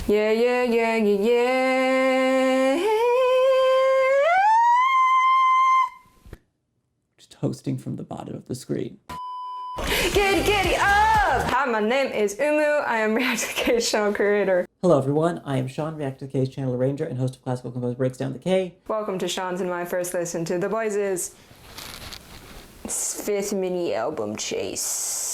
Yeah, yeah, yeah, yeah, yeah. Just hosting from the bottom of the screen. Giddy up! Hi, my name is Umu. I am React to the Case channel creator. Hello everyone, I am Sean, React to the Case channel arranger and host of Classical Compose Breaks Down the K. Welcome to Sean's and my first listen to the Boyz' fifth mini album Chase.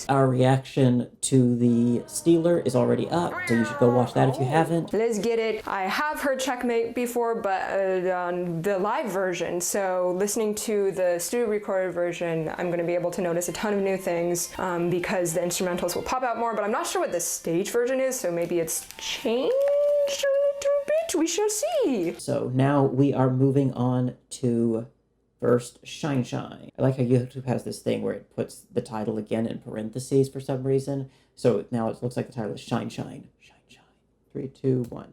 Our reaction to the Steeler is already up, so you should go watch that if you haven't. Let's get it. I have heard Checkmate before, but on the live version, so listening to the studio recorded version, I'm going to be able to notice a ton of new things because the instrumentals will pop out more, but I'm not sure what the stage version is, so maybe it's changed a little bit. We shall see. So now we are moving on to first Shine Shine. I like how YouTube has this thing where it puts the title again in parentheses for some reason. So now it looks like the title is Shine Shine. Shine Shine. 3, 2, 1.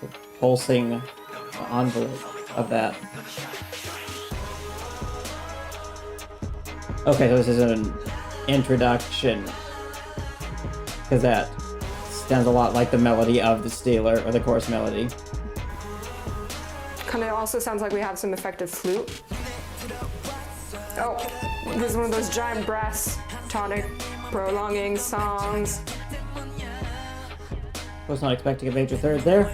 The pulsing envelope of that. Okay, so this is an introduction. Because that sounds a lot like the melody of the Steeler, or the chorus melody. Kind of also sounds like we have some effective flute. Oh, this is one of those giant brass tonic prolonging songs. Was not expecting a major third there.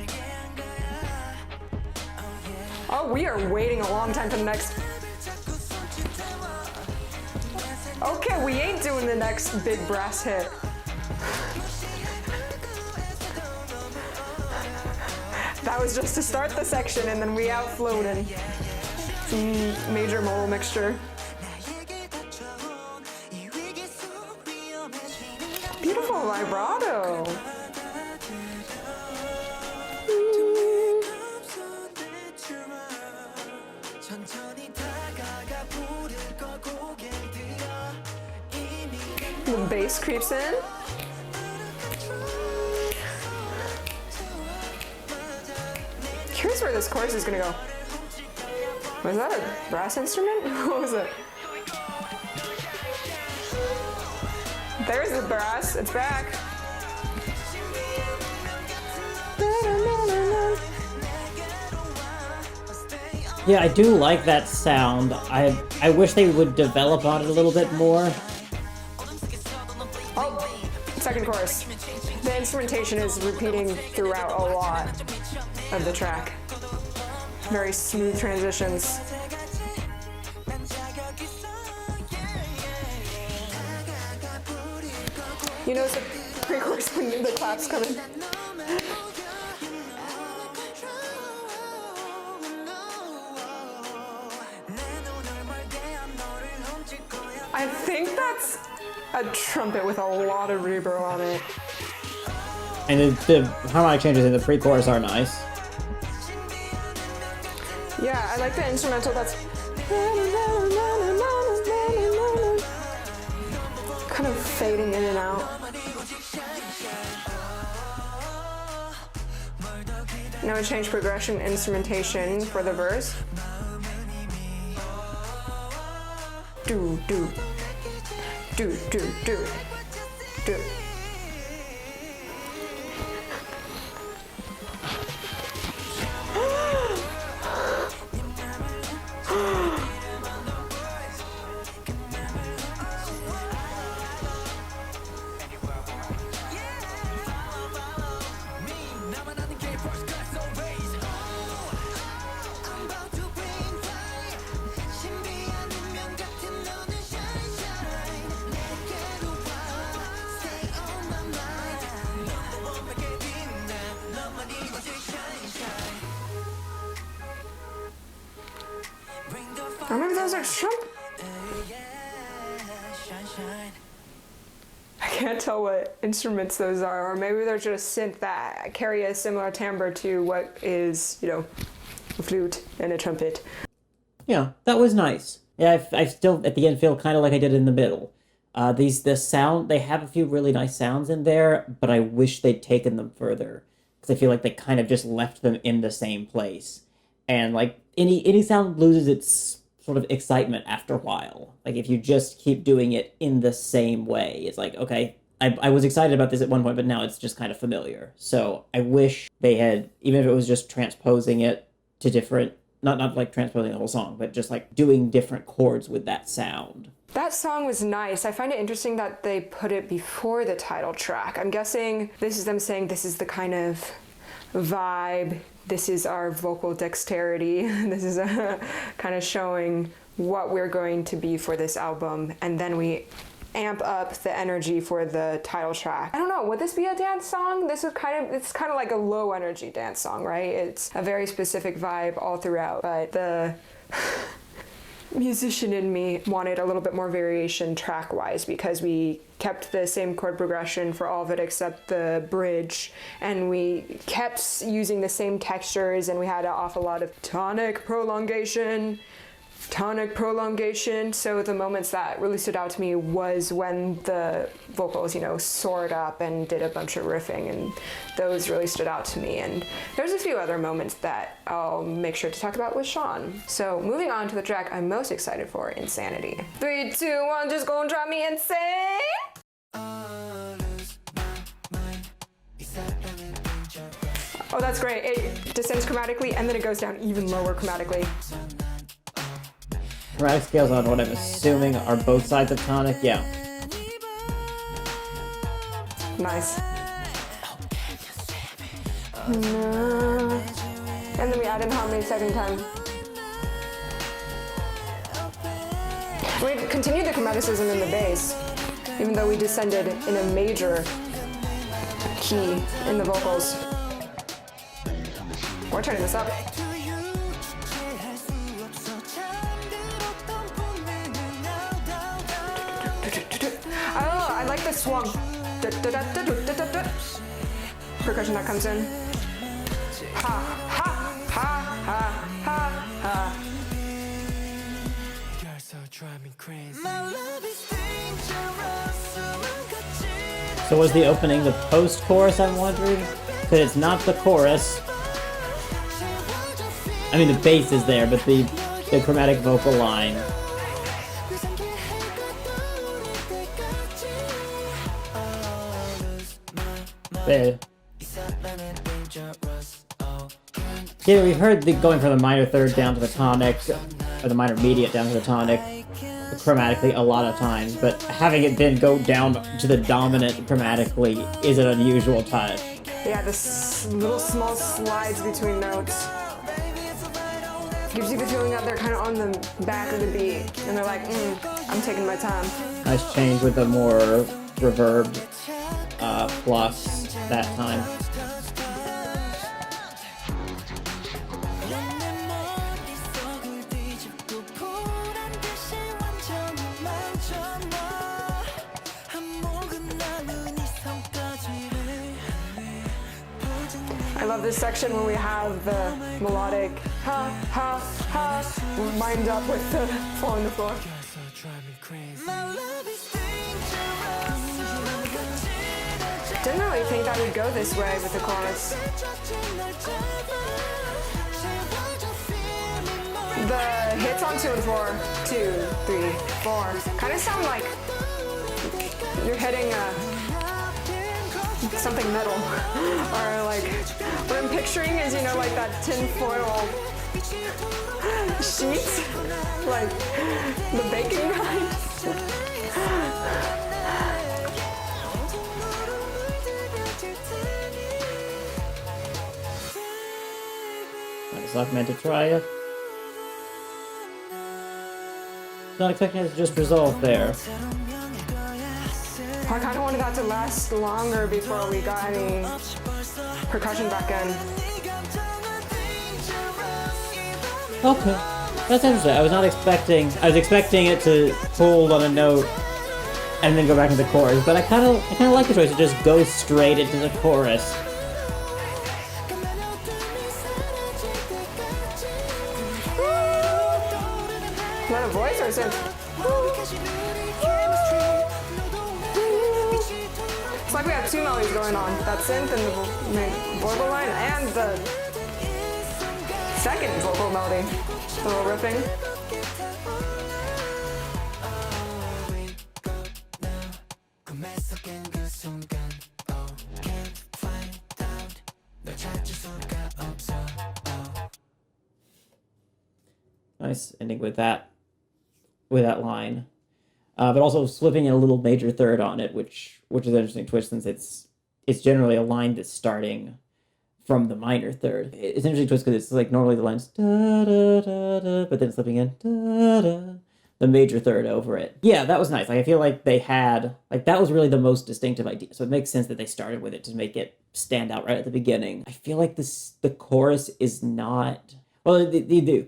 Oh, we are waiting a long time for the next. Okay, we ain't doing the next big brass hit. That was just to start the section, and then we outfloated. Major mole mixture. Beautiful vibrato. The bass creeps in. Curious where this chorus is gonna go. Was that a brass instrument? What was it? There's the brass. It's back. Yeah, I do like that sound. I wish they would develop on it a little bit more. Oh, second chorus. The instrumentation is repeating throughout a lot of the track. Very smooth transitions. You notice the pre-chorus when the claps come in. I think that's a trumpet with a lot of reverb on it. And the harmonic changes in the pre-chorus are nice. Yeah, I like the instrumental that's kind of fading in and out. Now we change progression instrumentation for the verse. Do, do. Do, do, do. Do. Or maybe those are Trump. I can't tell what instruments those are, or maybe they're just synth that carry a similar timbre to what is, you know, a flute and a trumpet. Yeah, that was nice. Yeah, I still at the end feel kind of like I did in the middle. They have a few really nice sounds in there, but I wish they'd taken them further because I feel like they kind of just left them in the same place, and like any sound loses its sort of excitement after a while. Like, if you just keep doing it in the same way, it's like, okay, I was excited about this at one point, but now it's just kind of familiar. So I wish they had, even if it was just transposing it to different, not like transposing the whole song, but just like doing different chords with that sound. That song was nice. I find it interesting that they put it before the title track. I'm guessing this is them saying this is the kind of vibe, this is our vocal dexterity, this is kind of showing what we're going to be for this album, and then we amp up the energy for the title track. I don't know, would this be a dance song? It's kind of like a low energy dance song, right? It's a very specific vibe all throughout, but the musician in me wanted a little bit more variation track-wise, because we kept the same chord progression for all of it except the bridge, and we kept using the same textures, and we had an awful lot of tonic prolongation. So the moments that really stood out to me was when the vocals, soared up and did a bunch of riffing, and those really stood out to me. And there's a few other moments that I'll make sure to talk about with Sean. So moving on to the track I'm most excited for, Insanity. 3, 2, 1, just gonna drive me insane! Oh, that's great. It descends chromatically and then it goes down even lower chromatically. Chromatic scales on what I'm assuming are both sides of tonic, yeah. Nice. And then we add in harmony second time. We continued the chromaticism in the bass, even though we descended in a major key in the vocals. We're turning this up. Oh, I like the swung. Percussion that comes in. Ha, ha, ha, ha, ha, ha. So was the opening the post-chorus, I'm wondering? Because it's not the chorus. I mean, the bass is there, but the chromatic vocal line. Yeah, we heard the going from the minor third down to the tonic, or the minor mediate down to the tonic, chromatically a lot of times, but having it then go down to the dominant chromatically is an unusual touch. Yeah, the little small slides between notes. Gives you the feeling that they're kind of on the back of the beat, and they're like, I'm taking my time. Nice change with the more reverb plus that time. I love this section when we have the melodic ha ha ha lined up with the fall on the floor. Didn't really think that would go this way with the chorus. The hits on 2 and 4, 2, 3, 4, kind of sound like you're hitting something metal, or like what I'm picturing is, like that tin foil sheet, like the baking grind. It's not meant to try it. Not expecting it to just resolve there. I kind of wanted that to last longer before we got any percussion back in. Okay, that's interesting. I was expecting it to hold on a note and then go back into the chorus, but I kind of like the choice to just go straight into the chorus. Is that a voice or is it? It's like we have two melodies going on. That synth and the vocal line and the second vocal melody. The little riffing. Nice ending with that line. But also slipping in a little major third on it, which is an interesting twist since it's generally a line that's starting from the minor third. It's an interesting twist because it's like normally the line's da da da da, but then slipping in da da, the major third over it. Yeah, that was nice. Like I feel like they had that was really the most distinctive idea. So it makes sense that they started with it to make it stand out right at the beginning. I feel like the chorus is not. Well, they do.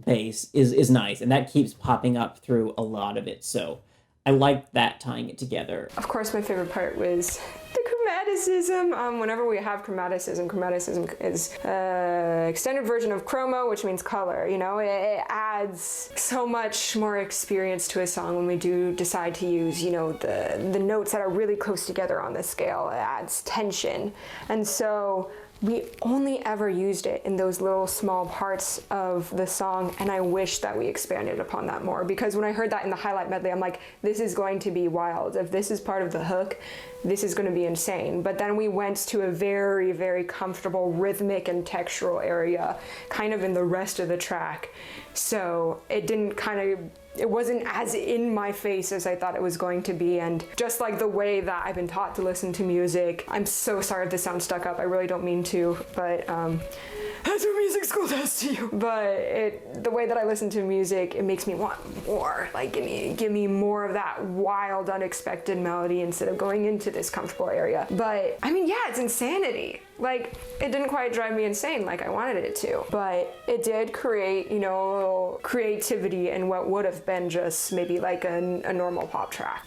Bass is nice, and that keeps popping up through a lot of it. So I like that tying it together. Of course, my favorite part was the chromaticism. Whenever we have chromaticism is an extended version of chroma, which means color. You know, it adds so much more experience to a song when we do decide to use, you know, the notes that are really close together on the scale. It adds tension, and so we only ever used it in those little small parts of the song, and I wish that we expanded upon that more, because when I heard that in the highlight medley, I'm like, this is going to be wild. If this is part of the hook, this is going to be insane. But then we went to a very, very comfortable rhythmic and textural area kind of in the rest of the track. So it wasn't as in my face as I thought it was going to be. And just like the way that I've been taught to listen to music, I'm so sorry if this sounds stuck up, I really don't mean to, but that's what music school does to you. But the way that I listen to music, it makes me want more. Like give me more of that wild, unexpected melody instead of going into this comfortable area. But I mean, yeah, it's insanity. Like, it didn't quite drive me insane like I wanted it to, but it did create, you know, a little creativity in what would have been just maybe like a normal pop track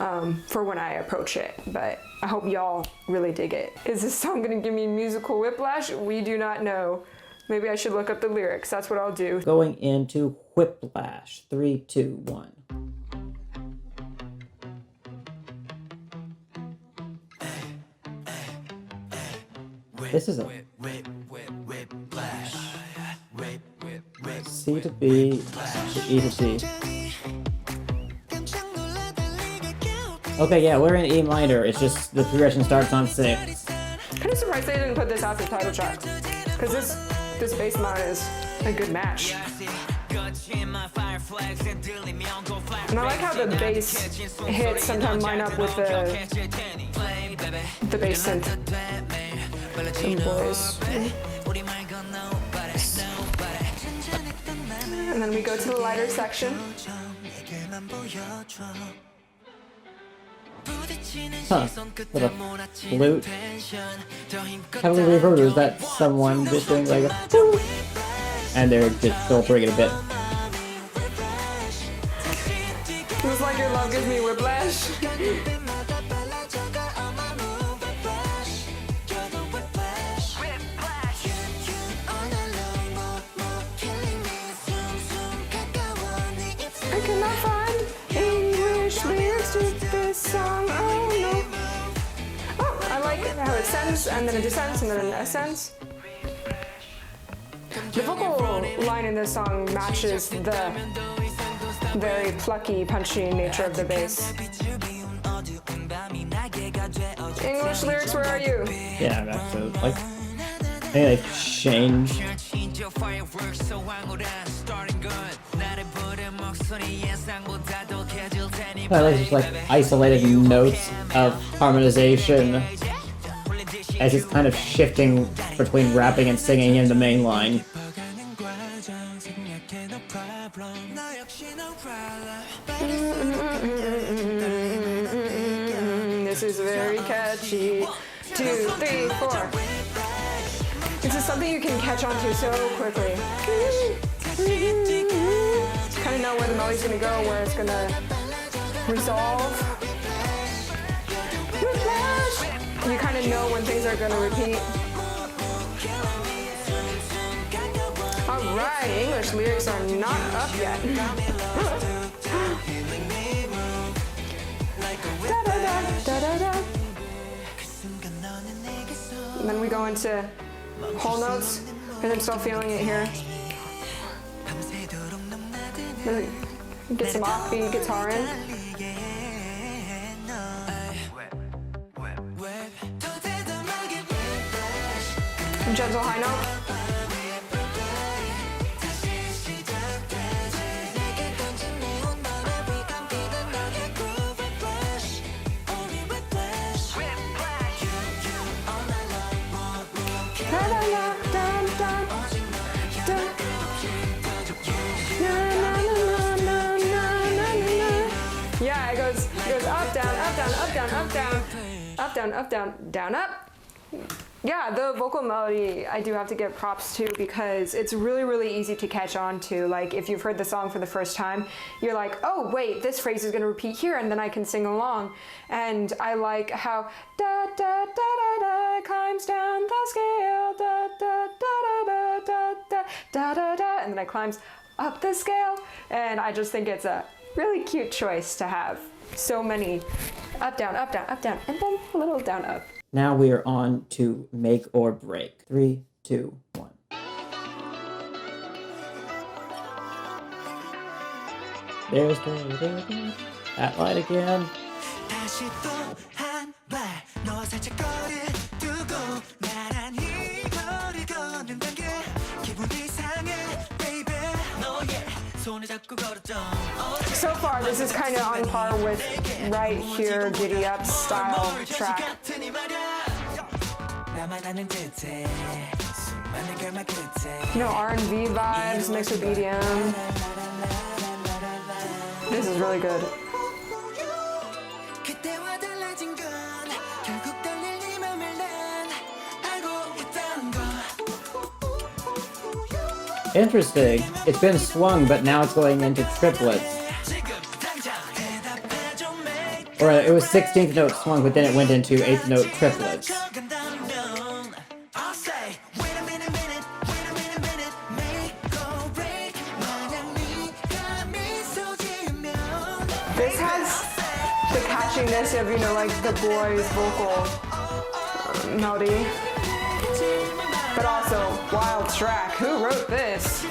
for when I approach it. But I hope y'all really dig it. Is this song gonna give me musical whiplash? We do not know. Maybe I should look up the lyrics. That's what I'll do. Going into Whiplash. 3, 2, 1. This is a C to B to E to C. Okay, yeah, we're in E minor. It's just the progression starts on 6. Kind of surprised they didn't put this as the title track, because this bass line is a good match. And I like how the bass hits sometimes line up with the bass synth. Some Boyz. And then we go to the lighter section. Huh. With a flute. Heavily reverbed, or is that someone just doing like a and they're just filtering it a bit. Feels like your love gives me whiplash. I cannot find English lyrics to this song. Oh no. Oh, I like how it ascends and then it descends and then it ascends. The vocal line in this song matches the very plucky, punchy nature of the bass. English lyrics, where are you? Yeah, I'm back. So, like, I think they've changed. I like just like isolated notes of harmonization as it's kind of shifting between rapping and singing in the main line. This is very catchy. 2, 3, 4. This is something you can catch on to so quickly. Kind of know where the melody's gonna go, where it's gonna resolve. You kind of know when things are gonna repeat. Alright, English lyrics are not up yet. And then we go into whole notes, and I'm still feeling it here. Get some offbeat guitar in. Gentle high note. Yeah, it goes up, down, up, down, up, down, up, down, up, down, up, down, down, up. Yeah, the vocal melody I do have to give props to because it's really, really easy to catch on to. Like if you've heard the song for the first time, you're like, oh wait, this phrase is gonna repeat here, and then I can sing along. And I like how da da da da da climbs down the scale, da da da da da da da da da, and then it climbs up the scale. And I just think it's a really cute choice to have so many up, down, up, down, up, down, and then a little down, up. Now we are on to Make or Break. 3, 2, 1. There's that light again. So far, this is kind of on par with Right Here, Giddy Up style track. You know, R&B vibes mixed with EDM. This is really good. Interesting. It's been swung, but now it's going into triplets. Or it was 16th note swung, but then it went into 8th note triplets. This has the catchiness of, you know, like the Boyz vocal melody. But also, wild track. Who wrote this?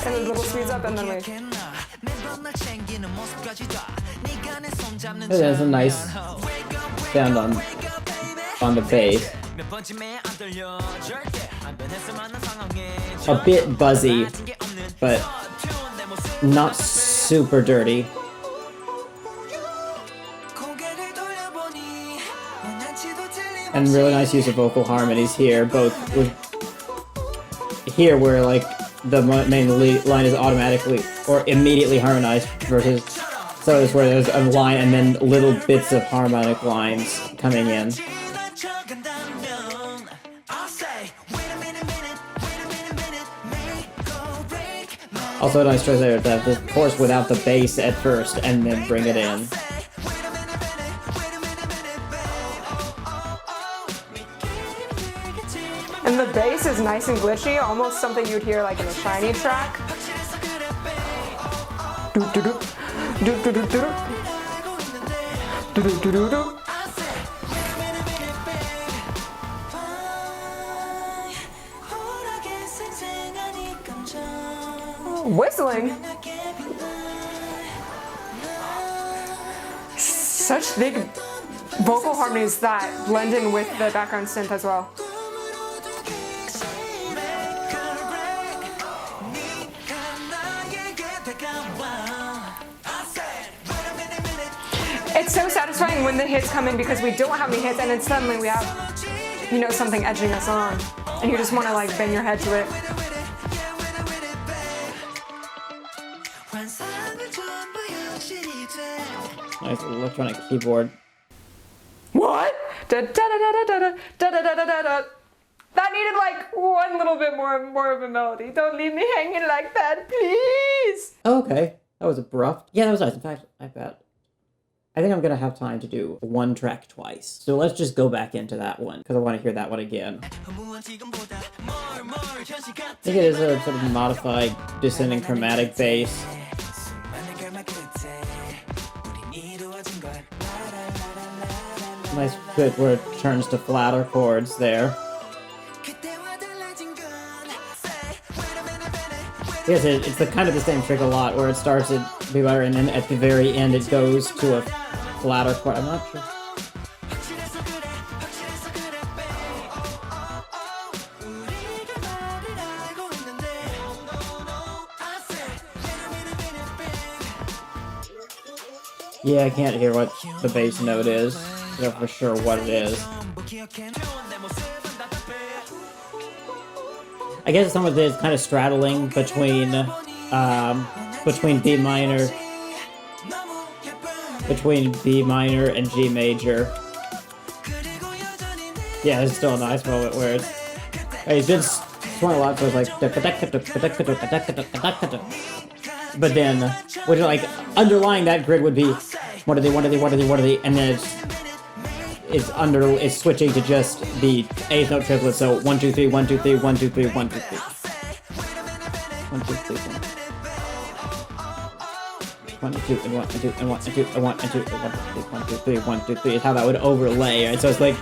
And the little speeds up and then we... There's a nice sound on the bass. A bit buzzy, but not super dirty. And really nice use of vocal harmonies here, both with here where like the main line is automatically or immediately harmonized versus so it's where there's a line and then little bits of harmonic lines coming in. Also a nice choice there to have the chorus without the bass at first and then bring it in. And the bass is nice and glitchy, almost something you'd hear like in a Shiny track. Whistling. Such big vocal harmonies that blend in with the background synth as well. It's so satisfying when the hits come in because we don't have any hits and then suddenly we have, you know, something edging us on. And you just want to like bang your head to it. Nice electronic keyboard. What? Da, da, da, da, da, da, da, da, da, da, da. That needed like one little bit more of a melody. Don't leave me hanging like that, please. Oh, okay. That was abrupt. Yeah, that was nice. In fact, I think I'm going to have time to do one track twice. So let's just go back into that one, because I want to hear that one again. I think it is a sort of modified descending chromatic bass. Nice bit where it turns to flatter chords there. Yes, it's the kind of the same trick a lot, where it starts at B minor and then at the very end it goes to a flatter chord. I'm not sure. Yeah, I can't hear what the bass note is. I know for sure what it is. I guess some of it is kind of straddling between B minor, and G major. Yeah, it's still a nice moment where it's just swung a lot, so it's like, but then, which like underlying that grid would be what are they, and then it's switching to just the eighth note triplet, so 1 2 3 1 2 3 1 2 3 1 2 3 1 2 3 1 2 and 1 and 2 and 1 and 2 and 1 and 2 and 1 2 3 1 2 3 is how that would overlay, right? So it's like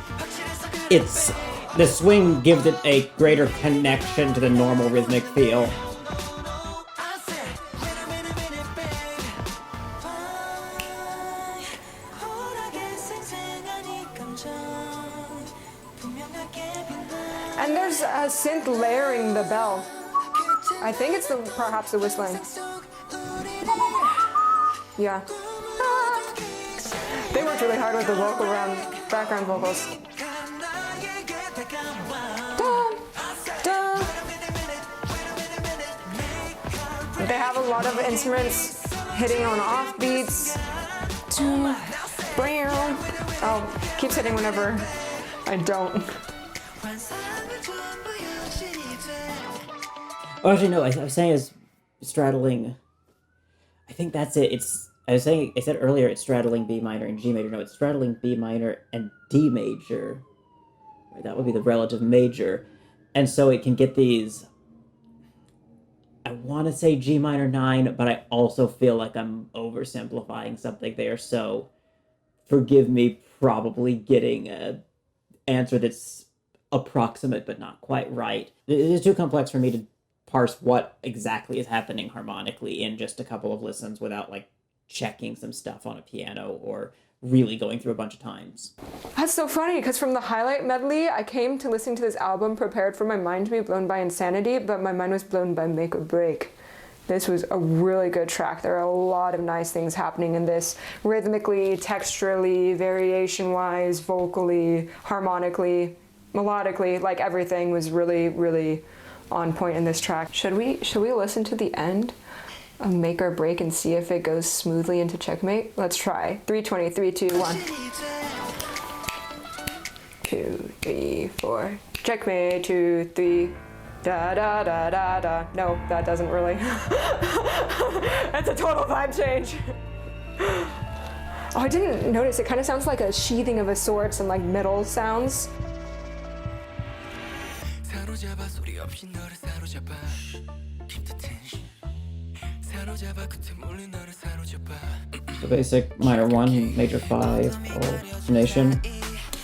it's the swing gives it a greater connection to the normal rhythmic feel. And there's a synth layering the bell. I think it's perhaps the whistling. Yeah. They worked really hard with the background vocals. They have a lot of instruments hitting on off beats. Oh, keeps hitting whenever I don't. Oh, actually, no. I was saying it's straddling. I think that's it. I said earlier it's straddling B minor and G major. No, it's straddling B minor and D major. Right, that would be the relative major, and so it can get these. I want to say G minor 9, but I also feel like I'm oversimplifying something there. So, forgive me, probably getting an answer that's approximate but not quite right. It is too complex for me to parse what exactly is happening harmonically in just a couple of listens without like checking some stuff on a piano or really going through a bunch of times. That's so funny, because from the highlight medley, I came to listening to this album prepared for my mind to be blown by Insanity, but my mind was blown by Make or Break. This was a really good track. There are a lot of nice things happening in this, rhythmically, texturally, variation-wise, vocally, harmonically, melodically, like everything was really, really on point in this track. Should we listen to the end of Make or Break and see if it goes smoothly into Checkmate? Let's try. 320, 3, 2, 1. 2, 3, 4. Checkmate, 2, 3. Da da da da da. No, that doesn't really. That's a total vibe change. Oh, I didn't notice. It kind of sounds like a sheathing of a sword, some like metal sounds. The basic minor 1, major 5 alternation.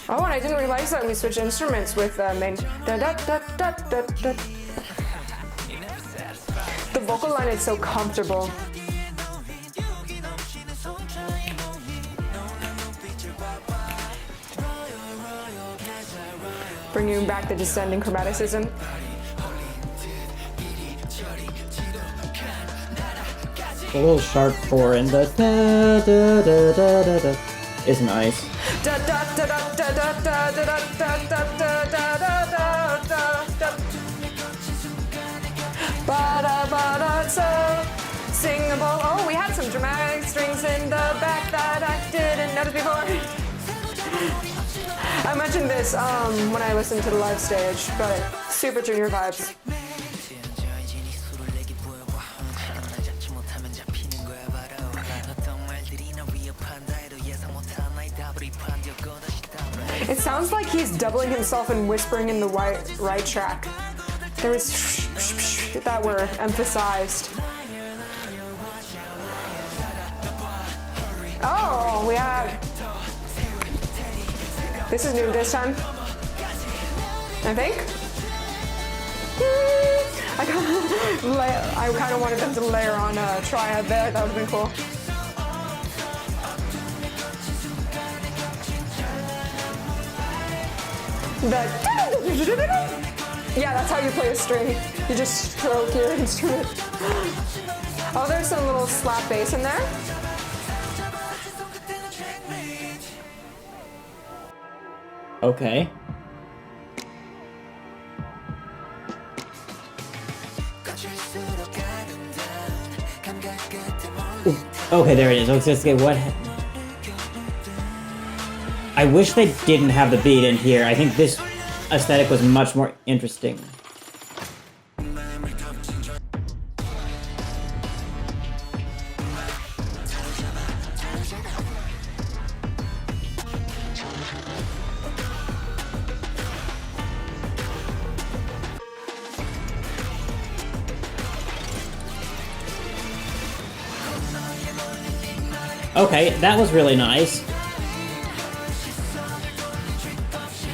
Oh, and I didn't realize that we switched instruments with main. Da, da, da, da, da, da. The vocal line is so comfortable. Bringing back the descending chromaticism. A little sharp 4 in the da da da da da da is nice. Da da da da da da da da da da da da da da. Ba da ba da so singable. Oh, we had some dramatic strings in the back that I didn't notice before. I mentioned this when I listened to the live stage, but super junior vibes. It sounds like he's doubling himself and whispering in the right track. There was that were emphasized. Oh, we have. This is new this time, I think. I kind of wanted them to layer on a triad there. That would have been cool. Yeah, that's how you play a string. You just stroke your instrument. Oh, there's some little slap bass in there. Okay. Ooh, okay, there it is. Let's just get what. I wish they didn't have the beat in here. I think this aesthetic was much more interesting. Okay, that was really nice.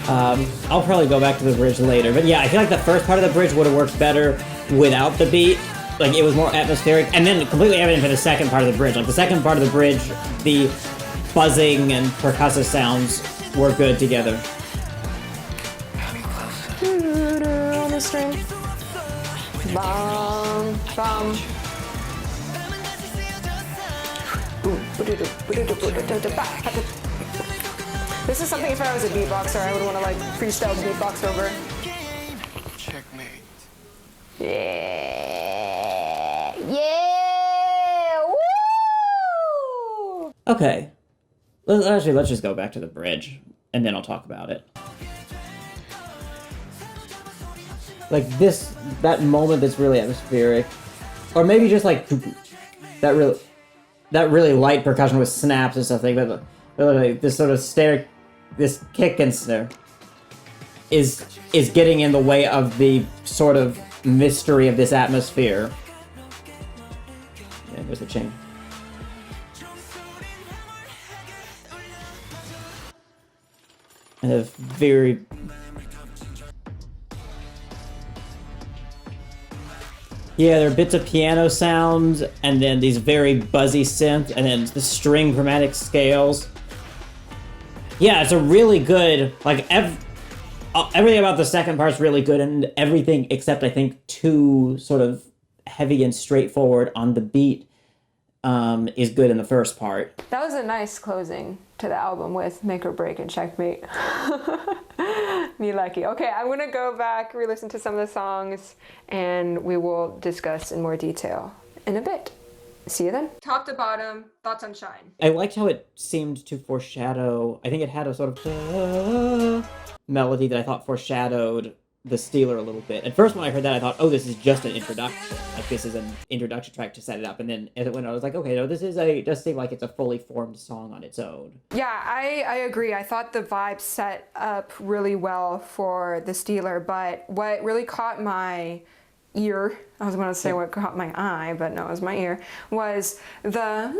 I'll probably go back to the bridge later, but yeah, I feel like the first part of the bridge would have worked better without the beat. Like, it was more atmospheric, and then completely evident for the second part of the bridge. Like, the second part of the bridge, the buzzing and percussive sounds were good together. On the string. Bum, bum. This is something if I was a beatboxer, I would want to like freestyle beatbox over. Checkmate. Yeah. Yeah. Woo! Okay. Let's just go back to the bridge, and then I'll talk about it. Like that moment that's really atmospheric. Or maybe just like that really light percussion with snaps and stuff like that. Like this sort of this kick and snare is getting in the way of the sort of mystery of this atmosphere. Yeah, there's the chain. And a very yeah, there are bits of piano sounds, and then these very buzzy synth, and then the string chromatic scales. Yeah, it's a really good, like, everything about the second part's really good, and everything except, I think, too sort of heavy and straightforward on the beat is good in the first part. That was a nice closing to the album with Make or Break and Checkmate. Me lucky. Okay, I'm gonna go back, re-listen to some of the songs, and we will discuss in more detail in a bit. See you then. Top to bottom, thoughts on Shine. I liked how it seemed to foreshadow, I think it had a sort of melody that I thought foreshadowed the Stealer a little bit. At first when I heard that, I thought, oh, this is just an introduction. Like, this is an introduction track to set it up. And then as it went on, I was like, okay, no, it does seem like it's a fully formed song on its own. Yeah, I agree. I thought the vibe set up really well for the Stealer, but what really caught my ear, I was going to say what caught my eye, but no, it was my ear, was the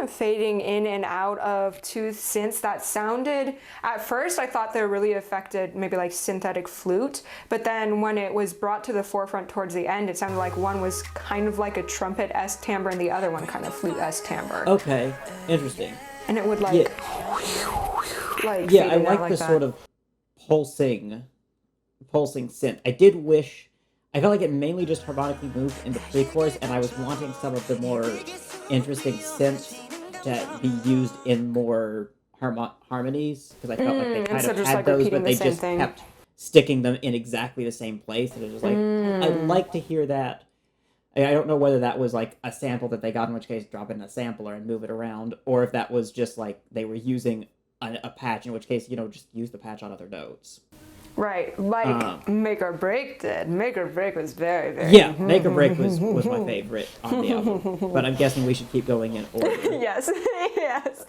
fading in and out of two synths that sounded, at first I thought they really affected maybe like synthetic flute, but then when it was brought to the forefront towards the end, it sounded like one was kind of like a trumpet-esque timbre and the other one kind of flute-esque timbre. Okay, interesting. And it would like, yeah, I like the that. sort of pulsing synth. I did wish, I felt like it mainly just harmonically moved in the pre-chorus, and I was wanting some of the more interesting synths to be used in more harmonies, because I felt like they kind of had like those, but they the just kept sticking them in exactly the same place, and it was like, I'd like to hear that. I don't know whether that was like a sample that they got, in which case drop in a sampler and move it around, or if that was just like they were using a patch, in which case, just use the patch on other notes. Right, like Make or Break did. Make or Break was very, very... Yeah, Make or Break was my favorite on the album, but I'm guessing we should keep going in order. Yes, yes.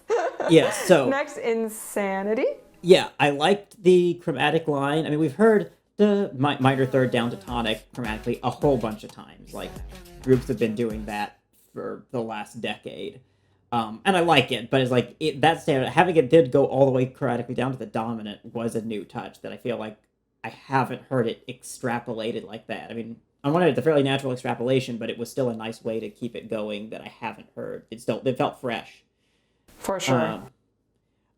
Yeah, so... Next, Insanity. Yeah, I liked the chromatic line. I mean, we've heard the minor third down to tonic chromatically a whole bunch of times. Like, groups have been doing that for the last decade. And I like it, but it's like, that standard, having it did go all the way chromatically down to the dominant was a new touch that I feel like I haven't heard it extrapolated like that. I mean, on one hand, it's a fairly natural extrapolation, but it was still a nice way to keep it going that I haven't heard. It felt fresh. For sure.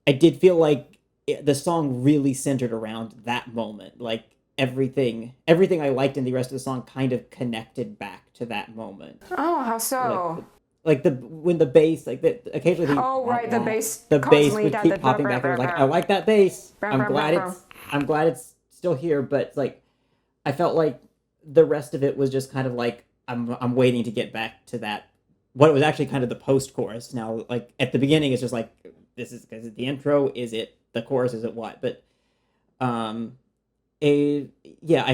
I did feel like the song really centered around that moment. Like, everything I liked in the rest of the song kind of connected back to that moment. Oh, how so? like when the bass, like occasionally. Oh, right, the bass The bass constantly would does keep the popping back, and I was like, I like that bass. I'm glad it's still here, but like, I felt like the rest of it was just kind of like I'm waiting to get back to that. What it was actually kind of the post chorus. Now, like at the beginning, it's just like this is the intro. Is it the chorus? Is it what? But I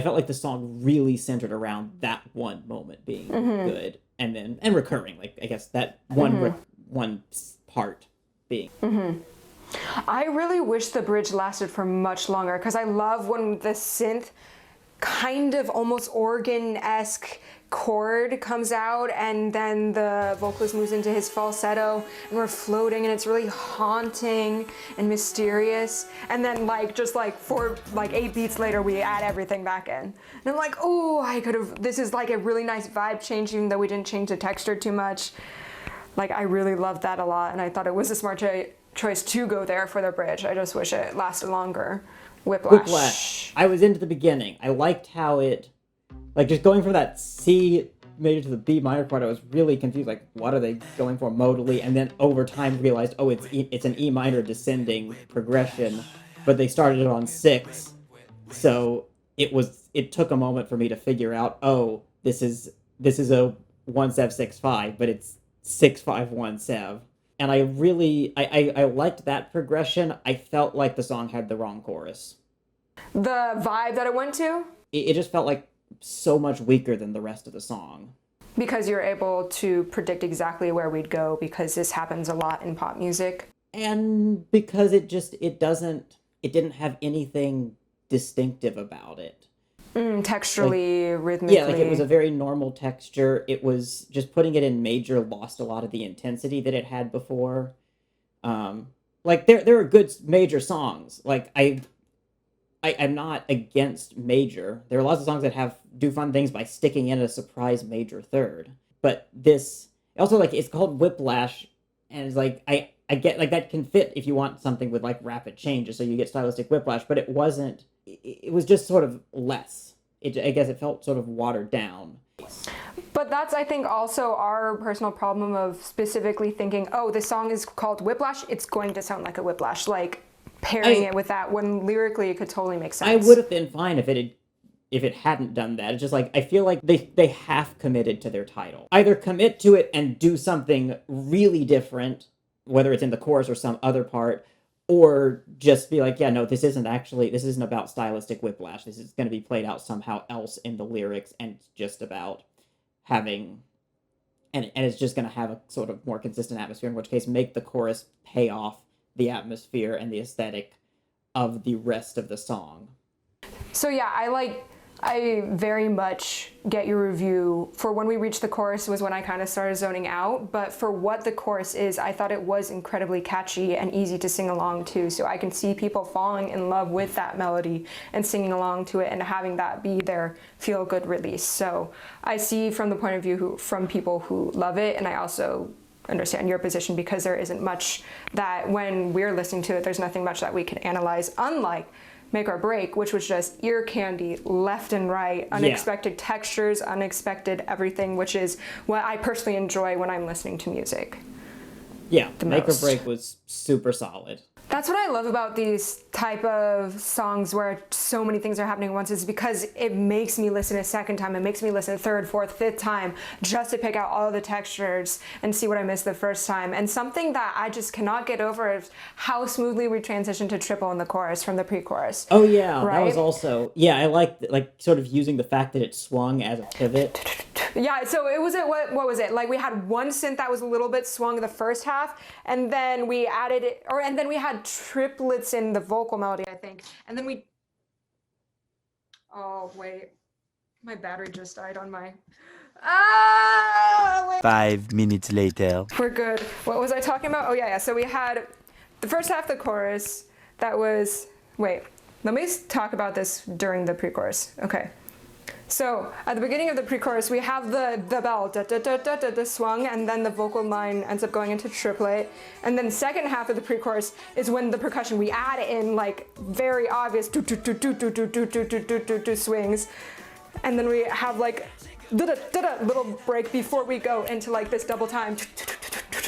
felt like the song really centered around that one moment being good, and recurring. Like I guess that one part being. I really wish the bridge lasted for much longer because I love when the synth kind of almost organ-esque chord comes out and then the vocalist moves into his falsetto and we're floating and it's really haunting and mysterious, and then like just like 8 beats later we add everything back in and I'm like, oh, this is like a really nice vibe change even though we didn't change the texture too much. Like I really loved that a lot and I thought it was a smart choice to go there for the bridge. I just wish it lasted longer. Whiplash. I was into the beginning. I liked how it, like, just going from that C major to the B minor part. I was really confused. Like, what are they going for modally? And then over time realized, oh, it's an E minor descending progression, but they started it on 6, so it took a moment for me to figure out, oh, this is a 1-7-6-5, but it's 6-5-1-7. And I really, I liked that progression. I felt like the song had the wrong chorus. The vibe that it went to? It just felt like so much weaker than the rest of the song. Because you're able to predict exactly where we'd go because this happens a lot in pop music. And because it didn't have anything distinctive about it. Texturally, rhythmically. Yeah, like it was a very normal texture. It was just putting it in major lost a lot of the intensity that it had before. Like there are good major songs. Like I'm not against major. There are lots of songs that do fun things by sticking in a surprise major third. But this also, like, it's called Whiplash, and it's like I get like that can fit if you want something with like rapid changes, so you get stylistic whiplash. But it wasn't. It was just sort of less. I guess it felt sort of watered down. But that's, I think, also our personal problem of specifically thinking, oh, this song is called Whiplash, it's going to sound like a Whiplash. Like, pairing it with that when lyrically it could totally make sense. I would have been fine if it hadn't done that. It's just like, I feel like they half committed to their title. Either commit to it and do something really different, whether it's in the chorus or some other part, or just be like, yeah, no, this isn't about stylistic whiplash. This is going to be played out somehow else in the lyrics, and it's just about having, and it's just going to have a sort of more consistent atmosphere, in which case make the chorus pay off the atmosphere and the aesthetic of the rest of the song. So yeah, I very much get your review. For when we reached the chorus was when I kind of started zoning out, but for what the chorus is, I thought it was incredibly catchy and easy to sing along to, so I can see people falling in love with that melody and singing along to it and having that be their feel-good release. So I see from the point of view from people who love it, and I also understand your position because there isn't much that when we're listening to it, there's nothing much that we can analyze, unlike Make or Break, which was just ear candy left and right, unexpected textures, unexpected everything, which is what I personally enjoy when I'm listening to music. Yeah, Make or Break was super solid. That's what I love about these type of songs where so many things are happening at once, is because it makes me listen a second time. It makes me listen a third, fourth, fifth time just to pick out all the textures and see what I missed the first time. And something that I just cannot get over is how smoothly we transitioned to triple in the chorus from the pre-chorus. Oh yeah, right? That was also, yeah, I liked like sort of using the fact that it swung as a pivot. Yeah, so it was what was it? Like we had one synth that was a little bit swung the first half, and then we added it, and then we had triplets in the vocal melody, I think. And then oh wait, my battery just died on my, wait. 5 minutes later. We're good. What was I talking about? Oh yeah, so we had the first half of the chorus that was, wait, let me talk about this during the pre-chorus. Okay. So at the beginning of the pre-chorus, we have the bell, da, da, da, da, da, da, swung, and then the vocal line ends up going into triplet. And then the second half of the pre-chorus is when the percussion, we add in like very obvious do, do, do, do, do, do, do, do, do, do, do, do swings. And then we have like little break before we go into like this double time,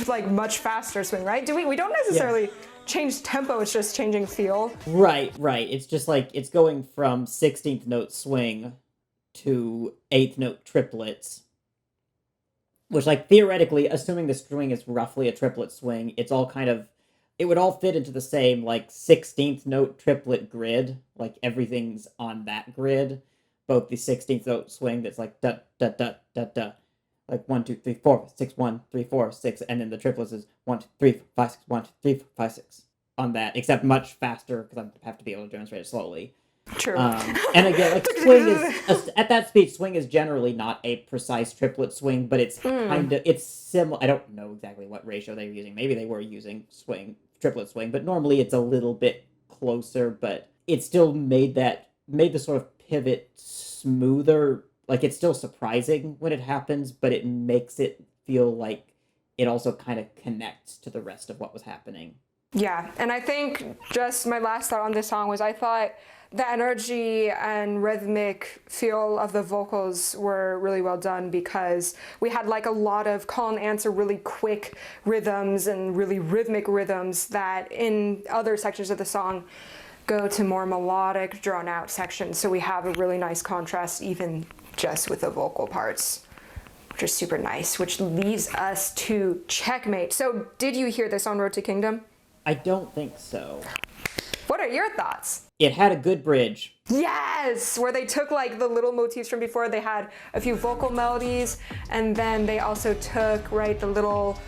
like much faster swing, right? We don't necessarily change tempo, it's just changing feel. Right. It's just like it's going from 16th note swing to 8th note triplets. Which, like, theoretically, assuming the swing is roughly a triplet swing, it's all kind of, it would all fit into the same, like, 16th note triplet grid. Like, everything's on that grid. Both the 16th note swing that's like da da da da da, like 1 2 3 4 6 1 3 4 6, and then the triplets is 1 2 3 4 5 6 1 2 3 4 5 6 on that, except much faster because I have to be able to demonstrate it slowly. True. And again, like swing is at that speed, swing is generally not a precise triplet swing, but it's kind of it's similar. I don't know exactly what ratio they were using. Maybe they were using triplet swing, but normally it's a little bit closer. But it still made the sort of pivot smoother. Like it's still surprising when it happens, but it makes it feel like it also kind of connects to the rest of what was happening. Yeah, and I think just my last thought on this song was I thought the energy and rhythmic feel of the vocals were really well done because we had like a lot of call and answer, really quick rhythms and really rhythmic rhythms that in other sections of the song go to more melodic, drawn out sections. So we have a really nice contrast even just with the vocal parts, which is super nice, which leads us to Checkmate. So did you hear this on Road to Kingdom? I don't think so. What are your thoughts? It had a good bridge. Yes, where they took like the little motifs from before. They had a few vocal melodies, and then they also took the little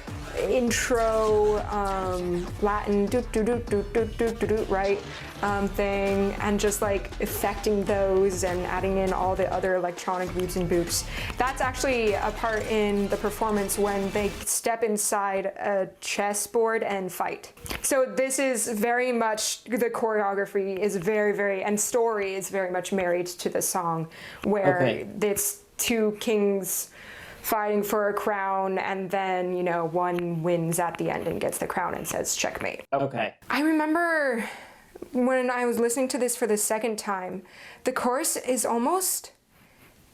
intro Latin thing, and just like affecting those and adding in all the other electronic beeps and boops. That's actually a part in the performance when they step inside a chessboard and fight. So this is very much, the choreography is very, and story is very much married to the song, where it's two kings fighting for a crown, and then, one wins at the end and gets the crown and says checkmate. Okay. I remember when I was listening to this for the second time, the chorus is almost,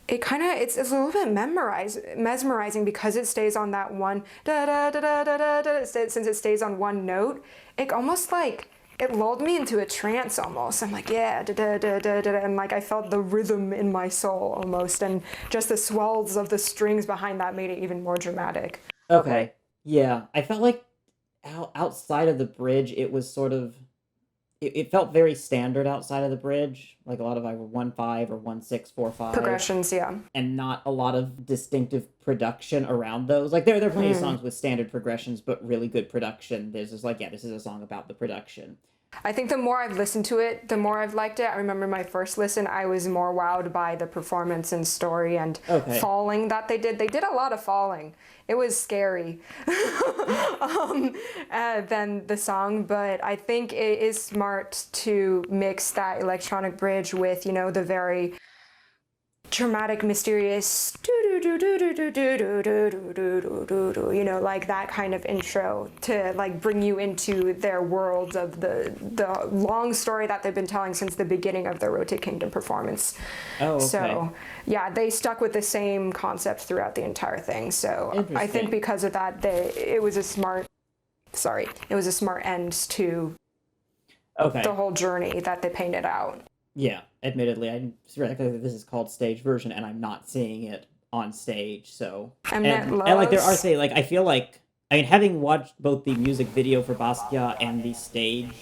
it's a little bit mesmerizing because it stays on that one, da da da da da da, since it stays on one note, it almost like, it lulled me into a trance almost. I'm like, yeah, da da da da da, and like I felt the rhythm in my soul almost, and just the swells of the strings behind that made it even more dramatic. Okay. Yeah, I felt like outside of the bridge, it was sort of, it felt very standard outside of the bridge, like a lot of either 1-5 or 1-6-4-5 progressions, yeah, and not a lot of distinctive production around those. Like there are plenty of songs with standard progressions, but really good production. There's just like, this is a song about the production. I think the more I've listened to it, the more I've liked it. I remember my first listen, I was more wowed by the performance and story and falling that they did. They did a lot of falling. It was scary than the song, but I think it is smart to mix that electronic bridge with, the very dramatic, mysterious, like that kind of intro to like bring you into their world of the long story that they've been telling since the beginning of the Road to Kingdom performance. Oh, okay. So yeah, they stuck with the same concept throughout the entire thing. So I think because of that, it was a smart end to the whole journey that they painted out. Yeah, admittedly, I recognize that this is called stage version, and I'm not seeing it on stage. So and like there are things like I feel like having watched both the music video for Basquiat and the stage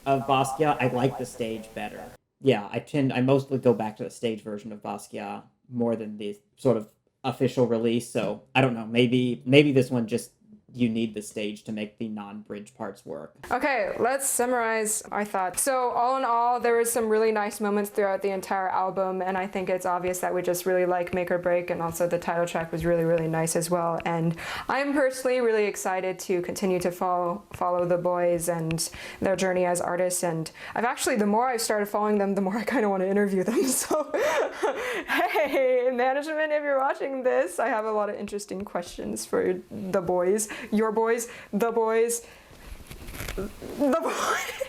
of Basquiat, I like the stage better. Yeah, I mostly go back to the stage version of Basquiat more than the sort of official release. So I don't know, maybe this one just, you need the stage to make the non-bridge parts work. Okay, let's summarize our thoughts. So all in all, there was some really nice moments throughout the entire album, and I think it's obvious that we just really like Make or Break, and also the title track was really, really nice as well. And I'm personally really excited to continue to follow the Boyz and their journey as artists, and the more I've started following them, the more I kind of want to interview them. So hey, management, if you're watching this, I have a lot of interesting questions for the Boyz. Your Boyz, the Boyz, the Boyz.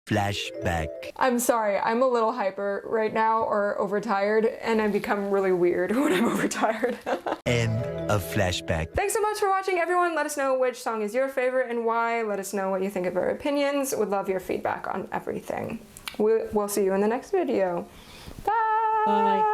Flashback. I'm sorry, I'm a little hyper right now or overtired, and I become really weird when I'm overtired. End of flashback. Thanks so much for watching, everyone. Let us know which song is your favorite and why. Let us know what you think of our opinions. Would love your feedback on everything. We'll see you in the next video. Bye! Bye.